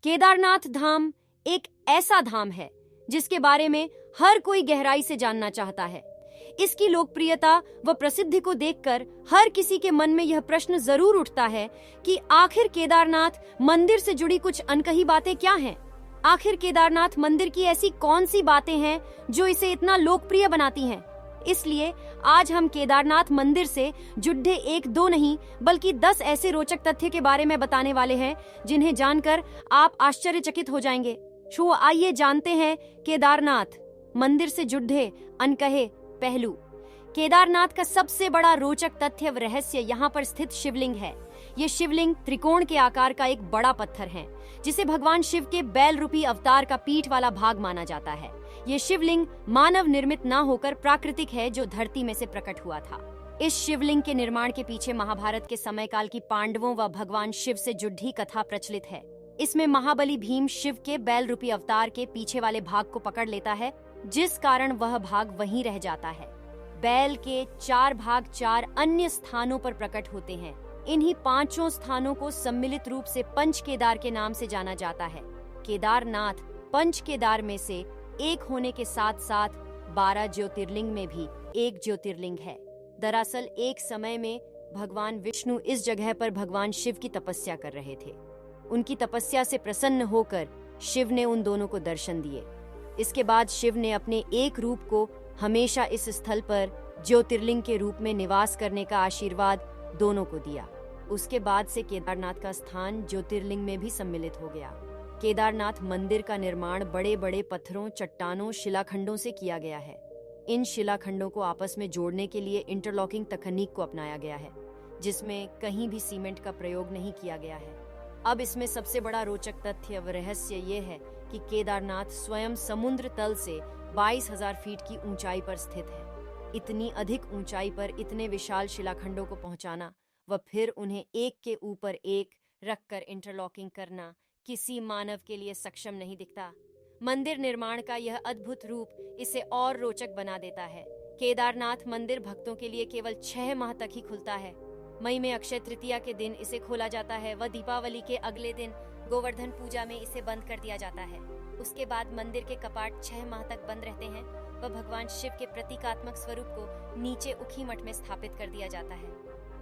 केदारनाथ धाम एक ऐसा धाम है जिसके बारे में हर कोई गहराई से जानना चाहता है। इसकी लोकप्रियता व प्रसिद्धि को देखकर हर किसी के मन में यह प्रश्न जरूर उठता है कि आखिर केदारनाथ मंदिर से जुड़ी कुछ अनकही बातें क्या हैं? आखिर केदारनाथ मंदिर की ऐसी कौन सी बातें हैं जो इसे इतना लोकप्रिय बनाती हैं? इसलिए आज हम केदारनाथ मंदिर से जुड़े एक दो नहीं बल्कि 10 ऐसे रोचक तथ्य के बारे में बताने वाले हैं जिन्हें जानकर आप आश्चर्यचकित हो जाएंगे। तो आइए जानते हैं केदारनाथ मंदिर से जुड़े अनकहे पहलू। केदारनाथ का सबसे बड़ा रोचक तथ्य व रहस्य यहाँ पर स्थित शिवलिंग है। ये शिवलिंग त्रिकोण के आकार का एक बड़ा पत्थर है जिसे भगवान शिव के बैल रूपी अवतार का पीठ वाला भाग माना जाता है। ये शिवलिंग मानव निर्मित ना होकर प्राकृतिक है जो धरती में से प्रकट हुआ था। इस शिवलिंग के निर्माण के पीछे महाभारत के समयकाल की पांडवों व भगवान शिव से जुड़ी कथा प्रचलित है। इसमें महाबली भीम शिव के बैल रूपी अवतार के पीछे वाले भाग को पकड़ लेता है, जिस कारण वह भाग वहीं रह जाता है। बैल के 4 भाग 4 अन्य स्थानों पर प्रकट होते हैं। इन्हीं 5 स्थानों को सम्मिलित रूप से पंच केदार के नाम से जाना जाता है। केदारनाथ पंच केदार में से एक होने के साथ साथ 12 ज्योतिर्लिंग में भी एक ज्योतिर्लिंग है। दरअसल एक समय में भगवान विष्णु इस जगह पर भगवान शिव की तपस्या कर रहे थे। उनकी तपस्या से प्रसन्न होकर शिव ने उन दोनों को दर्शन दिए। इसके बाद शिव ने अपने एक रूप को हमेशा इस स्थल पर ज्योतिर्लिंग के रूप में निवास करने का आशीर्वाद दोनों को दिया। उसके बाद से केदारनाथ का स्थान ज्योतिर्लिंग में भी सम्मिलित हो गया। केदारनाथ मंदिर का निर्माण बड़े बड़े पत्थरों, चट्टानों, शिलाखंडों से किया गया है। इन शिलाखंडों को आपस में जोड़ने के लिए इंटरलॉकिंग तकनीक को अपनाया गया है, जिसमें कहीं भी सीमेंट का प्रयोग नहीं किया गया है। अब इसमें सबसे बड़ा रोचक तथ्य व रहस्य ये है कि केदारनाथ स्वयं समुद्र तल से 22,000 फीट की ऊंचाई पर स्थित है। इतनी अधिक ऊंचाई पर इतने विशाल शिलाखंडों को पहुंचाना व फिर उन्हें एक के ऊपर एक रखकर इंटरलॉकिंग करना किसी मानव के लिए सक्षम नहीं दिखता। मंदिर निर्माण का यह अद्भुत रूप इसे और रोचक बना देता है। केदारनाथ मंदिर भक्तों के लिए केवल 6 माह तक ही खुलता है। मई में अक्षय तृतीया के दिन इसे खोला जाता है व दीपावली के अगले दिन गोवर्धन पूजा में इसे बंद कर दिया जाता है। उसके बाद मंदिर के कपाट 6 माह तक बंद रहते हैं व भगवान शिव के प्रतीकात्मक स्वरूप को नीचे उखी मठ में स्थापित कर दिया जाता है।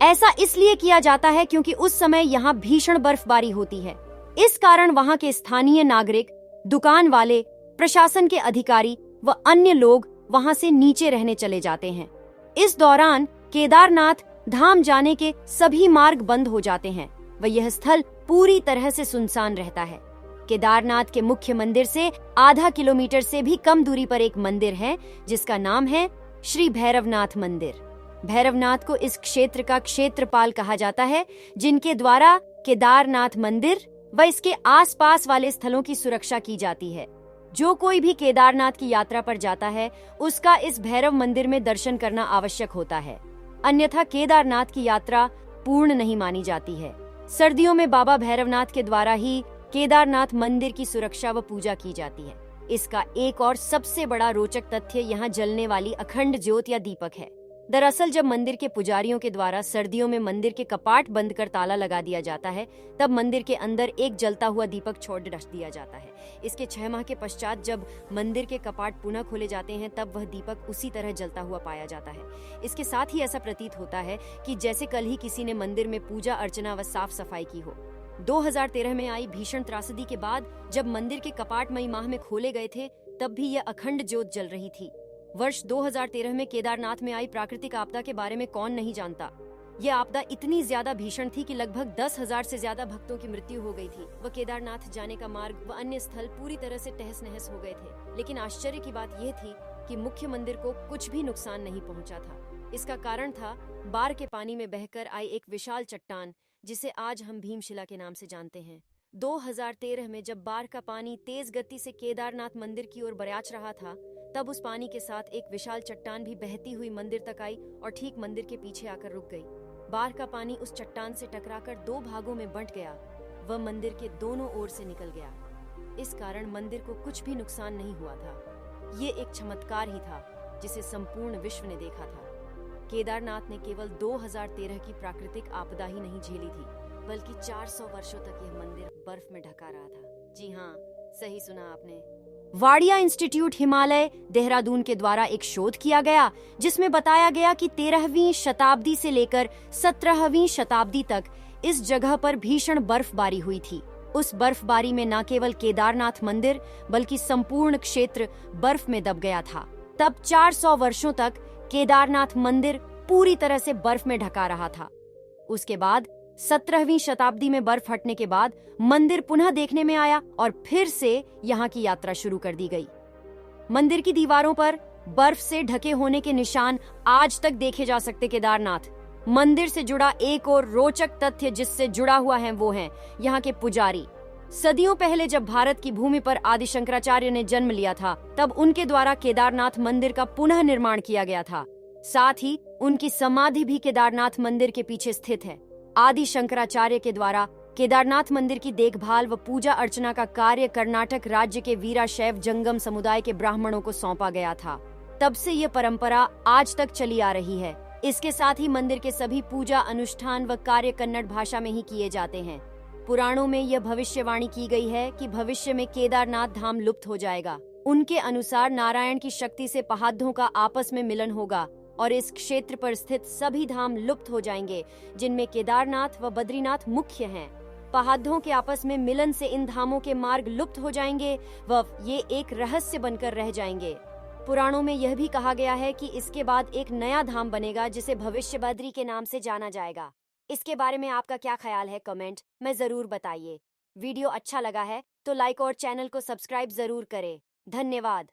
ऐसा इसलिए किया जाता है क्योंकि उस समय यहाँ भीषण बर्फबारी होती है। इस कारण वहाँ के स्थानीय नागरिक, दुकान वाले, प्रशासन के अधिकारी व अन्य लोग वहाँ से नीचे रहने चले जाते हैं। इस दौरान केदारनाथ धाम जाने के सभी मार्ग बंद हो जाते हैं व यह स्थल पूरी तरह से सुनसान रहता है। केदारनाथ के मुख्य मंदिर से आधा किलोमीटर से भी कम दूरी पर एक मंदिर है जिसका नाम है श्री भैरवनाथ मंदिर। भैरवनाथ को इस क्षेत्र का क्षेत्रपाल कहा जाता है, जिनके द्वारा केदारनाथ मंदिर व इसके आसपास वाले स्थलों की सुरक्षा की जाती है। जो कोई भी केदारनाथ की यात्रा पर जाता है उसका इस भैरव मंदिर में दर्शन करना आवश्यक होता है, अन्यथा केदारनाथ की यात्रा पूर्ण नहीं मानी जाती है। सर्दियों में बाबा भैरवनाथ के द्वारा ही केदारनाथ मंदिर की सुरक्षा व पूजा की जाती है। इसका एक और सबसे बड़ा रोचक तथ्य यहाँ जलने वाली अखंड ज्योत या दीपक है। दरअसल जब मंदिर के पुजारियों के द्वारा सर्दियों में मंदिर के कपाट बंद कर ताला लगा दिया जाता है, तब मंदिर के अंदर एक जलता हुआ दीपक छोड़ दिया जाता है। इसके 6 माह के पश्चात जब मंदिर के कपाट पुनः खोले जाते हैं तब वह दीपक उसी तरह जलता हुआ पाया जाता है। इसके साथ ही ऐसा प्रतीत होता है कि जैसे कल ही किसी ने मंदिर में पूजा अर्चना व साफ सफाई की हो। 2013 में आई भीषण त्रासदी के बाद जब मंदिर के कपाट मई माह में खोले गए थे तब भी यह अखंड ज्योत जल रही थी। वर्ष 2013 में केदारनाथ में आई प्राकृतिक आपदा के बारे में कौन नहीं जानता। यह आपदा इतनी ज्यादा भीषण थी कि लगभग 10,000 से ज्यादा भक्तों की मृत्यु हो गई थी व केदारनाथ जाने का मार्ग व अन्य स्थल पूरी तरह से तहस नहस हो गए थे। लेकिन आश्चर्य की बात यह थी कि मुख्य मंदिर को कुछ भी नुकसान नहीं पहुंचा था। इसका कारण था बाढ़ के पानी में बहकर आई एक विशाल चट्टान, जिसे आज हम भीमशिला के नाम से जानते हैं। 2013 में जब बाढ़ का पानी तेज गति से केदारनाथ मंदिर की ओर बरयाच रहा था, तब उस पानी के साथ एक विशाल चट्टान भी बहती हुई मंदिर तक आई और ठीक मंदिर के पीछे आकर रुक गई। बाढ़ का पानी उस चट्टान से टकराकर 2 भागों में बंट गया व मंदिर के दोनों ओर से निकल गया। इस कारण मंदिर को कुछ भी नुकसान नहीं हुआ था। ये एक चमत्कार ही था जिसे संपूर्ण विश्व ने देखा था। केदारनाथ ने केवल 2013 की प्राकृतिक आपदा ही नहीं झेली थी, बल्कि 400 वर्षों तक यह मंदिर बर्फ में ढका रहा था। जी हाँ, सही सुना आपने। वाडिया इंस्टीट्यूट हिमालय देहरादून के द्वारा एक शोध किया गया जिसमें बताया गया कि 13वीं शताब्दी से लेकर 17वीं शताब्दी तक इस जगह पर भीषण बर्फबारी हुई थी। उस बर्फबारी में न केवल केदारनाथ मंदिर बल्कि संपूर्ण क्षेत्र बर्फ में दब गया था। तब 400 वर्षों तक केदारनाथ मंदिर पूरी तरह से बर्फ में ढका रहा था। उसके बाद 17वीं शताब्दी में बर्फ हटने के बाद मंदिर पुनः देखने में आया और फिर से यहाँ की यात्रा शुरू कर दी गई। मंदिर की दीवारों पर बर्फ से ढके होने के निशान आज तक देखे जा सकते। केदारनाथ मंदिर से जुड़ा एक और रोचक तथ्य जिससे जुड़ा हुआ है वो है यहाँ के पुजारी। सदियों पहले जब भारत की भूमि पर आदि शंकराचार्य ने जन्म लिया था तब उनके द्वारा केदारनाथ मंदिर का पुनः निर्माण किया गया था। साथ ही उनकी समाधि भी केदारनाथ मंदिर के पीछे स्थित है। आदि शंकराचार्य के द्वारा केदारनाथ मंदिर की देखभाल व पूजा अर्चना का कार्य कर्नाटक राज्य के वीराशैव जंगम समुदाय के ब्राह्मणों को सौंपा गया था। तब से ये परंपरा आज तक चली आ रही है। इसके साथ ही मंदिर के सभी पूजा अनुष्ठान व कार्य कन्नड़ भाषा में ही किए जाते हैं। पुराणों में यह भविष्यवाणी की गई है कि भविष्य में केदारनाथ धाम लुप्त हो जाएगा। उनके अनुसार नारायण की शक्ति से पहाड़ों का आपस में मिलन होगा और इस क्षेत्र पर स्थित सभी धाम लुप्त हो जाएंगे, जिनमें केदारनाथ व बद्रीनाथ मुख्य हैं। पहाड़ों के आपस में मिलन से इन धामों के मार्ग लुप्त हो जाएंगे व ये एक रहस्य बनकर रह जाएंगे। पुराणों में यह भी कहा गया है कि इसके बाद एक नया धाम बनेगा जिसे भविष्य बद्री के नाम से जाना जाएगा। इसके बारे में आपका क्या ख्याल है कमेंट में जरूर बताइए। वीडियो अच्छा लगा है तो लाइक और चैनल को सब्सक्राइब जरूर करें। धन्यवाद।